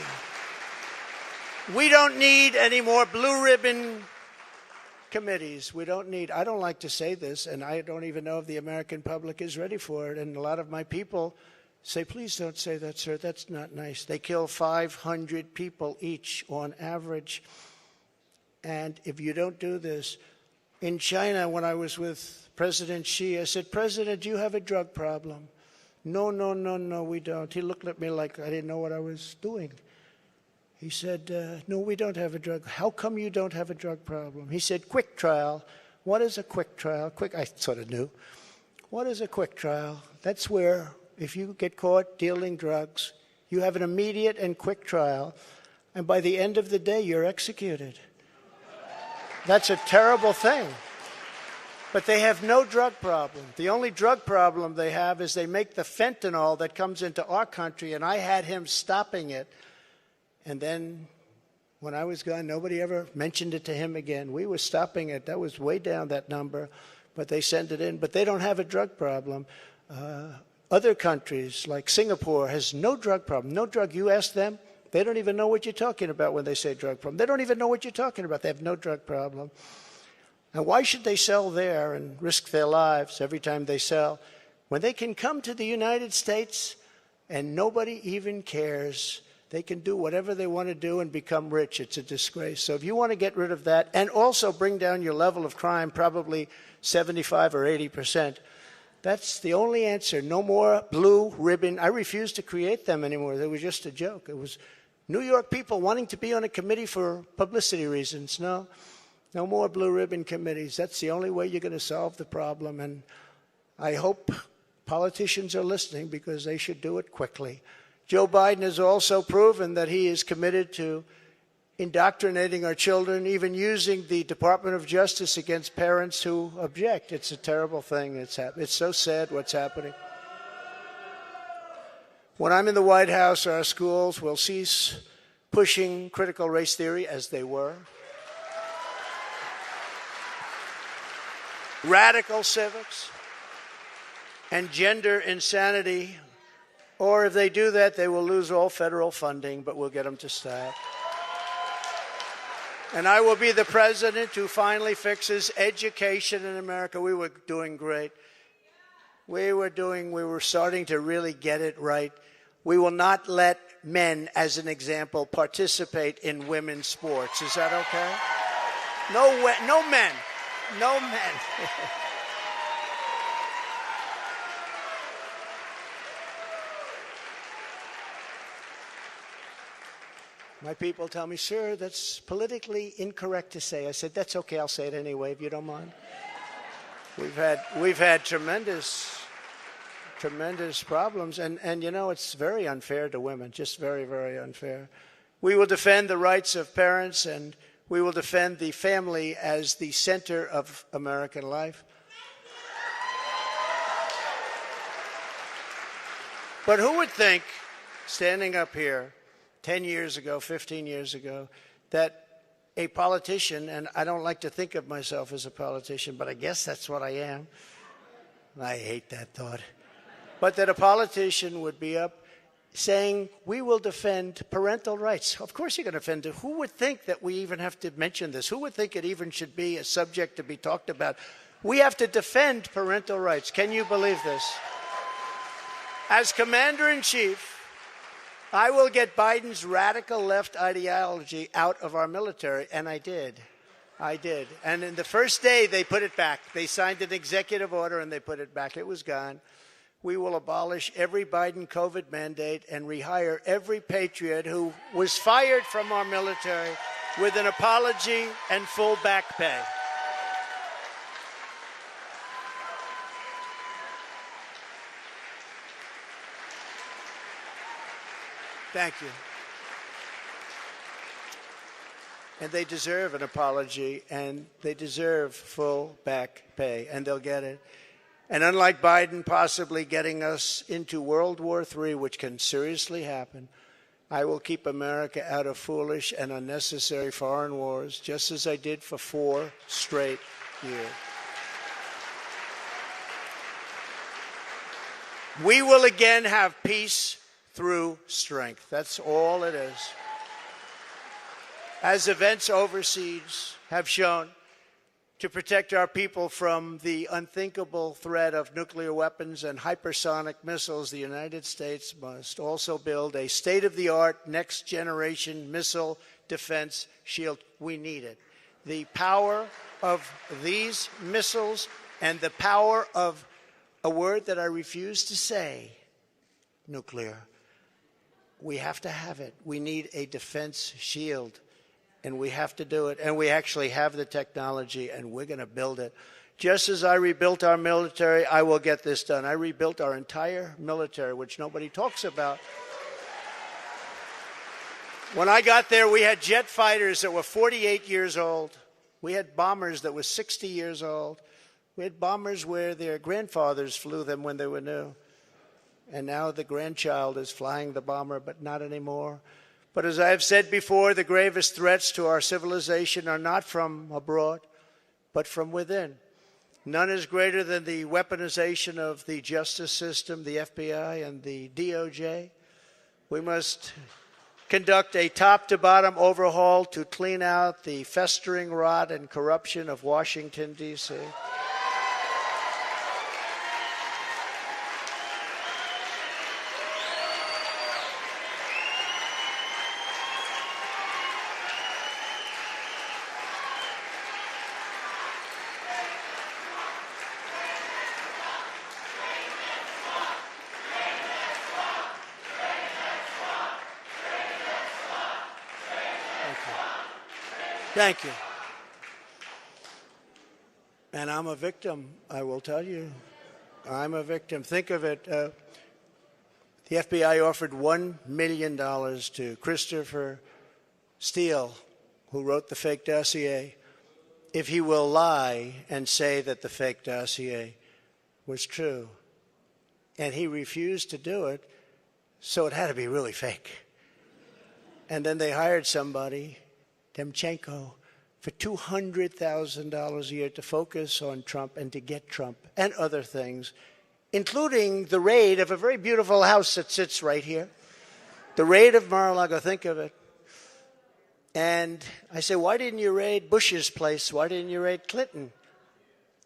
We don't need any more blue ribbon committees. We don't need, I don't like to say this, and I don't even know if the American public is ready for it. And a lot of my people say, please don't say that, sir. That's not nice. They kill 500 people each on average. And if you don't do this, in China when I was with President Xi. I said, President, do you have a drug problem? No, no, no, no, we don't. He looked at me like I didn't know what I was doing. He said, no, we don't have a drug. How come you don't have a drug problem? He said, quick trial. What is a quick trial? I sort of knew. What is a quick trial? That's where if you get caught dealing drugs, you have an immediate and quick trial, and by the end of the day, you're executed. That's a terrible thing. But they have no drug problem. The only drug problem they have is they make the fentanyl that comes into our country, and I had him stopping it. And then when I was gone, nobody ever mentioned it to him again. We were stopping it. That was way down, that number. But they send it in. But they don't have a drug problem. Other countries, like Singapore, has no drug problem. No drug. You ask them, they don't even know what you're talking about when they say drug problem. They don't even know what you're talking about. They have no drug problem. And why should they sell there and risk their lives every time they sell when they can come to the United States and nobody even cares? They can do whatever they want to do and become rich. It's a disgrace. So if you want to get rid of that and also bring down your level of crime, probably 75 or 80%, that's the only answer. No more blue ribbon. I refuse to create them anymore. They were just a joke. It was New York people wanting to be on a committee for publicity reasons. No more blue ribbon committees. That's the only way you're going to solve the problem. And I hope politicians are listening because they should do it quickly. Joe Biden has also proven that he is committed to indoctrinating our children, even using the Department of Justice against parents who object. It's a terrible thing. It's so sad what's happening. When I'm in the White House, our schools will cease pushing critical race theory, as they were. Radical civics and gender insanity. Or if they do that, they will lose all federal funding, but we'll get them to stop. And I will be the president who finally fixes education in America. We were doing great. We were starting to really get it right. We will not let men, as an example, participate in women's sports. Is that okay? No men. No men. My people tell me, sir, that's politically incorrect to say. I said, that's okay, I'll say it anyway, if you don't mind. We've had tremendous problems, and you know, it's very unfair to women, just very, very unfair. We will defend the rights of parents, and we will defend the family as the center of American life. But who would think, standing up here, 10 years ago, 15 years ago, that a politician, and I don't like to think of myself as a politician, but I guess that's what I am. I hate that thought. But that a politician would be up saying, we will defend parental rights. Of course you're going to defend it. Who would think that we even have to mention this? Who would think it even should be a subject to be talked about? We have to defend parental rights. Can you believe this? As Commander-in-Chief, I will get Biden's radical left ideology out of our military, and I did. And in the first day, they put it back. They signed an executive order, and they put it back. It was gone. We will abolish every Biden COVID mandate and rehire every patriot who was fired from our military with an apology and full back pay. Thank you. And they deserve an apology, and they deserve full back pay, and they'll get it. And unlike Biden possibly getting us into World War III, which can seriously happen, I will keep America out of foolish and unnecessary foreign wars, just as I did for 4 straight years. We will again have peace through strength. That's all it is. As events overseas have shown, to protect our people from the unthinkable threat of nuclear weapons and hypersonic missiles, the United States must also build a state-of-the-art, next-generation missile defense shield. We need it. The power of these missiles and the power of a word that I refuse to say, nuclear. We have to have it. We need a defense shield, and we have to do it. And we actually have the technology, and we're going to build it. Just as I rebuilt our military, I will get this done. I rebuilt our entire military, which nobody talks about. When I got there, we had jet fighters that were 48 years old. We had bombers that were 60 years old. We had bombers where their grandfathers flew them when they were new. And now the grandchild is flying the bomber, but not anymore. But as I have said before, the gravest threats to our civilization are not from abroad, but from within. None is greater than the weaponization of the justice system, the FBI, and the DOJ. We must conduct a top-to-bottom overhaul to clean out the festering rot and corruption of Washington, D.C. Thank you. And I'm a victim, I will tell you. I'm a victim. Think of it. The FBI offered $1 million to Christopher Steele, who wrote the fake dossier, if he will lie and say that the fake dossier was true. And he refused to do it, so it had to be really fake. And then they hired somebody, Demchenko, for $200,000 a year to focus on Trump and to get Trump and other things, including the raid of a very beautiful house that sits right here. The raid of Mar-a-Lago, think of it. And I say, why didn't you raid Bush's place? Why didn't you raid Clinton?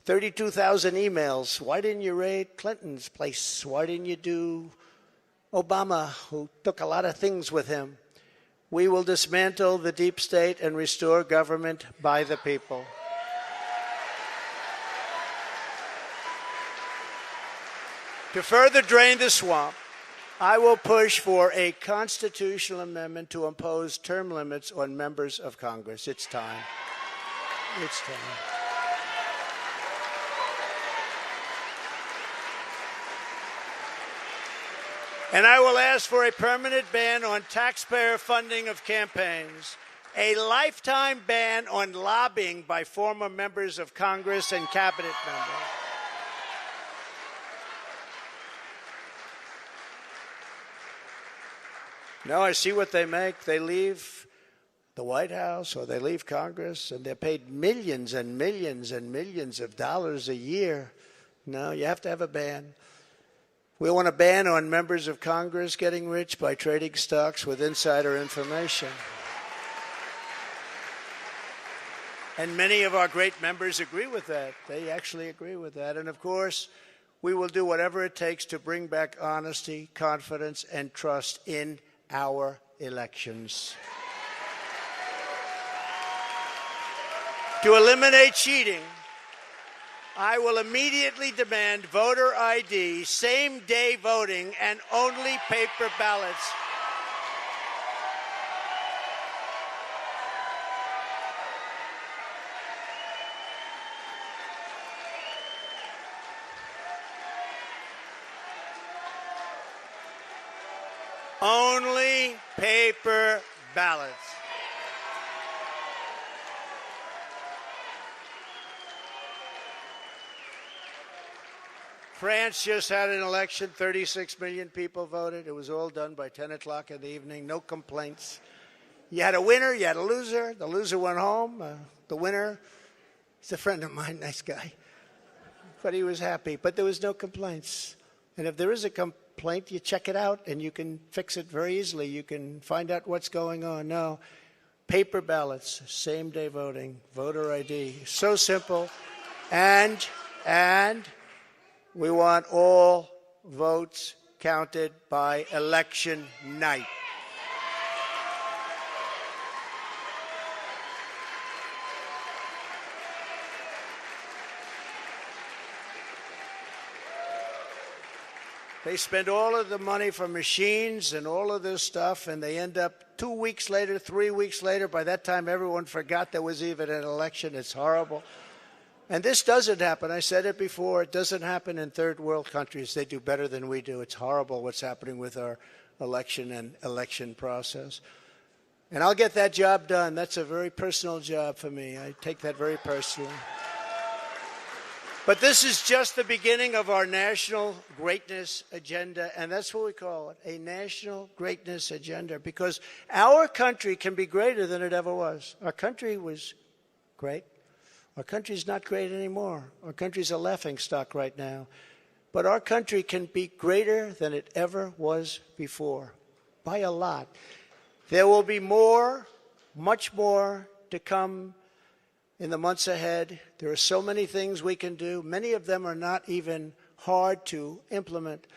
32,000 emails. Why didn't you raid Clinton's place? Why didn't you do Obama, who took a lot of things with him? We will dismantle the deep state and restore government by the people. To further drain the swamp, I will push for a constitutional amendment to impose term limits on members of Congress. It's time. It's time. And I will ask for a permanent ban on taxpayer funding of campaigns, a lifetime ban on lobbying by former members of Congress and cabinet members. No, I see what they make. They leave the White House or they leave Congress and they're paid millions and millions and millions of dollars a year. No, you have to have a ban. We want a ban on members of Congress getting rich by trading stocks with insider information. And many of our great members agree with that. They actually agree with that. And of course, we will do whatever it takes to bring back honesty, confidence, and trust in our elections. To eliminate cheating, I will immediately demand voter ID, same-day voting, and only paper ballots. Only paper ballots. France just had an election. 36 million people voted. It was all done by 10 o'clock in the evening. No complaints. You had a winner, you had a loser. The loser went home. The winner, he's a friend of mine, nice guy. But he was happy. But there was no complaints. And if there is a complaint, you check it out, and you can fix it very easily. You can find out what's going on. No, paper ballots, same-day voting, voter ID. So simple. And we want all votes counted by election night. They spend all of the money for machines and all of this stuff, and they end up 2 weeks later, 3 weeks later. By that time, everyone forgot there was even an election. It's horrible. And this doesn't happen. I said it before. It doesn't happen in third world countries. They do better than we do. It's horrible what's happening with our election and election process. And I'll get that job done. That's a very personal job for me. I take that very personally. But this is just the beginning of our national greatness agenda, and that's what we call it, a national greatness agenda, because our country can be greater than it ever was. Our country was great. Our country's not great anymore. Our country's a laughingstock right now. But our country can be greater than it ever was before, by a lot. There will be more, much more to come in the months ahead. There are so many things we can do. Many of them are not even hard to implement.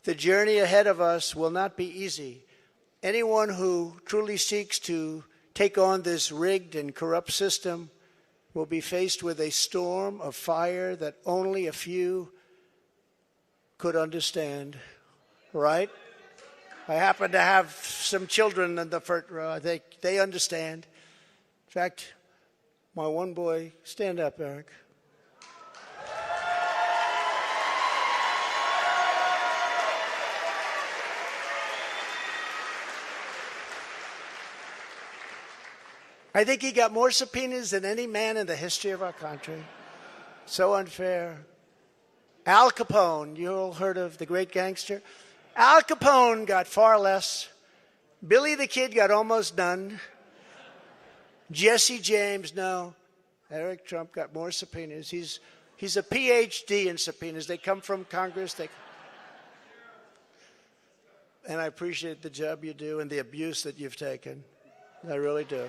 The journey ahead of us will not be easy. Anyone who truly seeks to take on this rigged and corrupt system will be faced with a storm of fire that only a few could understand, right? I happen to have some children in the front row. They understand. In fact, my one boy, stand up, Eric. I think he got more subpoenas than any man in the history of our country. So unfair. Al Capone, you all heard of the great gangster? Al Capone got far less. Billy the Kid got almost none. Jesse James, no. Eric Trump got more subpoenas. He's a PhD in subpoenas. They come from Congress. And I appreciate the job you do and the abuse that you've taken. I really do.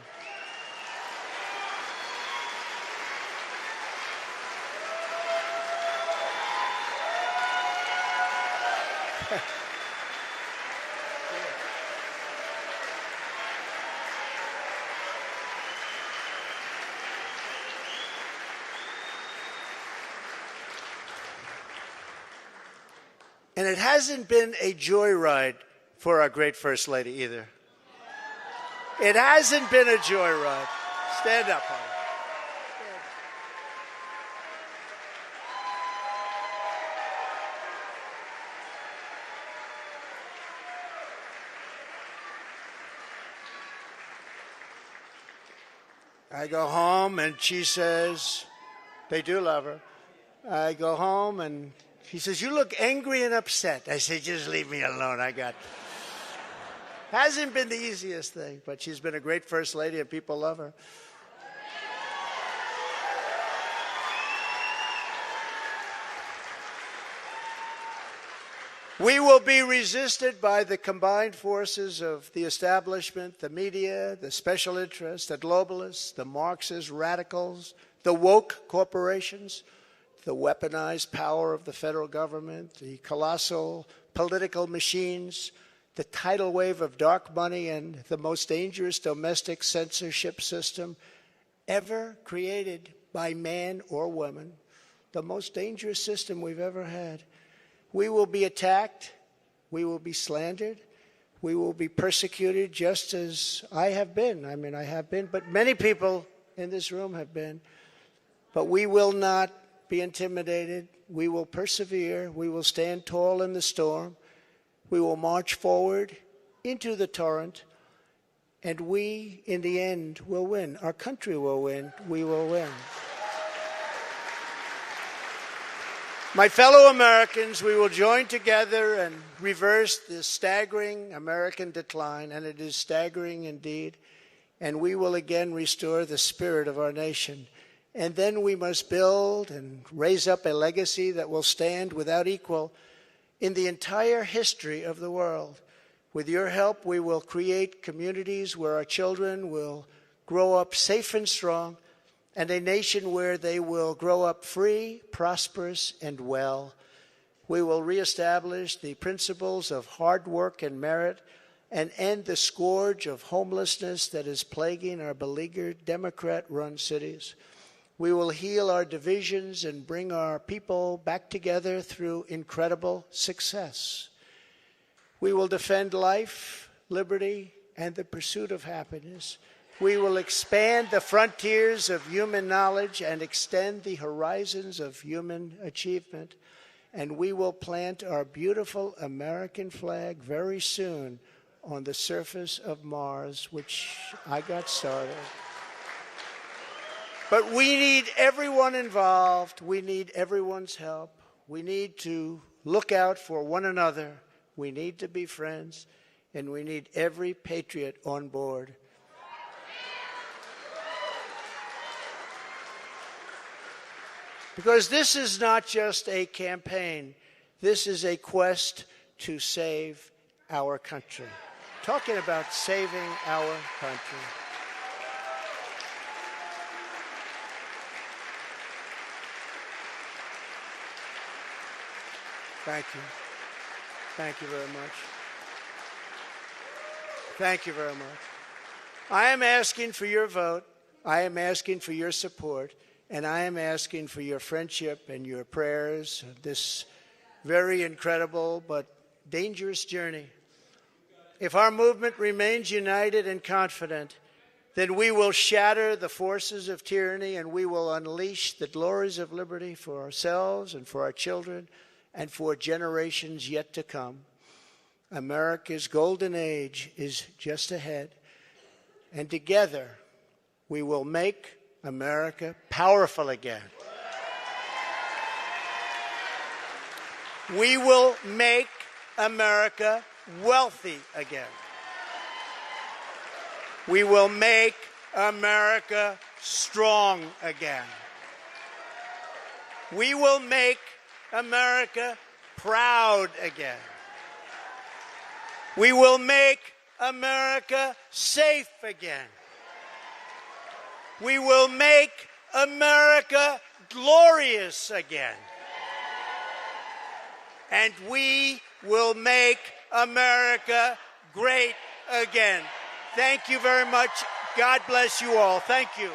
And it hasn't been a joyride for our great First Lady either. It hasn't been a joyride. Stand up, honey. I go home and she says, they do love her. I go home and she says, you look angry and upset. I say, just leave me alone. Hasn't been the easiest thing, but she's been a great First Lady and people love her. We will be resisted by the combined forces of the establishment, the media, the special interests, the globalists, the Marxist radicals, the woke corporations, the weaponized power of the federal government, the colossal political machines, the tidal wave of dark money, and the most dangerous domestic censorship system ever created by man or woman, the most dangerous system we've ever had. We will be attacked, we will be slandered, we will be persecuted just as I have been. I have been, but many people in this room have been. But we will not be intimidated. We will persevere. We will stand tall in the storm. We will march forward into the torrent. And we, in the end, will win. Our country will win. We will win. My fellow Americans, we will join together and reverse this staggering American decline, and it is staggering indeed, and we will again restore the spirit of our nation. And then we must build and raise up a legacy that will stand without equal in the entire history of the world. With your help, we will create communities where our children will grow up safe and strong, and a nation where they will grow up free, prosperous, and well. We will reestablish the principles of hard work and merit and end the scourge of homelessness that is plaguing our beleaguered Democrat-run cities. We will heal our divisions and bring our people back together through incredible success. We will defend life, liberty, and the pursuit of happiness. We will expand the frontiers of human knowledge and extend the horizons of human achievement. And we will plant our beautiful American flag very soon on the surface of Mars, which I got started. But we need everyone involved. We need everyone's help. We need to look out for one another. We need to be friends. And we need every patriot on board. Because this is not just a campaign. This is a quest to save our country. Talking about saving our country. Thank you. Thank you very much. Thank you very much. I am asking for your vote. I am asking for your support. And I am asking for your friendship and your prayers of this very incredible but dangerous journey. If our movement remains united and confident, then we will shatter the forces of tyranny and we will unleash the glories of liberty for ourselves and for our children and for generations yet to come. America's golden age is just ahead, and together we will make America powerful again. We will make America wealthy again. We will make America strong again. We will make America proud again. We will make America safe again. We will make America glorious again. And we will make America great again. Thank you very much. God bless you all. Thank you.